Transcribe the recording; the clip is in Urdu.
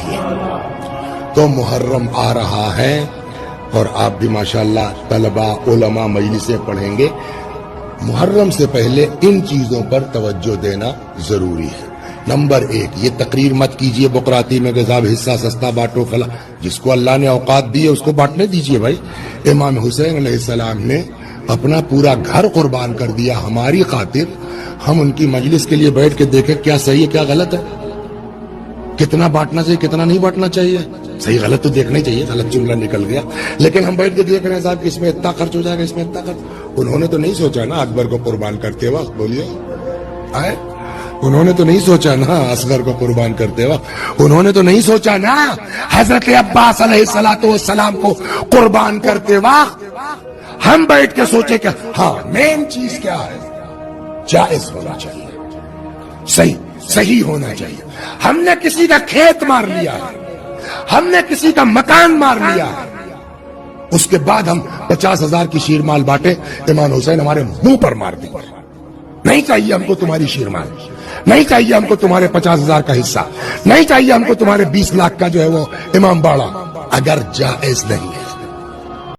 چاہیے. تو محرم آ رہا ہے اور آپ بھی ماشاءاللہ طلباء علماء مجلسیں پڑھیں گے. محرم سے پہلے ان چیزوں پر توجہ دینا ضروری ہے. نمبر 1، یہ تقریر مت کیجئے بقراتی میں کہ صاحب حصہ سستا بانٹو فلاں. جس کو اللہ نے اوقات دی ہے اس کو بانٹنے دیجئے بھائی. امام حسین علیہ السلام نے اپنا پورا گھر قربان کر دیا ہماری خاطر. ہم ان کی مجلس کے لیے بیٹھ کے دیکھیں کیا صحیح ہے کیا غلط ہے، کتنا بانٹنا چاہیے کتنا نہیں بانٹنا چاہیے. صحیح غلط تو دیکھنا ہی چاہیے، غلط جملہ نکل گیا لیکن ہم بیٹھ کے دیکھ رہے ہیں صاحب کہ اس میں اتنا خرچ ہو جائے گا اس میں اتنا خرچ. انہوں نے تو نہیں سوچا نا اکبر کو قربان کرتے وقت، بولیے آئے، انہوں نے تو نہیں سوچا نا اصغر کو قربان کرتے وقت، انہوں نے تو نہیں سوچا نا حضرت عباس علیہ السلام کو قربان کرتے وقت. ہم بیٹھ کے سوچے کہ ہاں مین چیز کیا ہے، جائز ہونا چاہیے، صحیح ہونا چاہیے. ہم نے کسی کا کھیت مار لیا، ہم نے کسی کا مکان مار لیا، اس کے بعد ہم 50,000 کی شیر مال بانٹے. امام حسین ہمارے منہ پر مار دی، نہیں چاہیے ہم کو تمہاری شیر مال، نہیں چاہیے ہم کو تمہارے 50,000 کا حصہ، نہیں چاہیے ہم کو تمہارے 20 لاکھ کا جو ہے وہ امام باڑا. اگر جائز نہیں ہے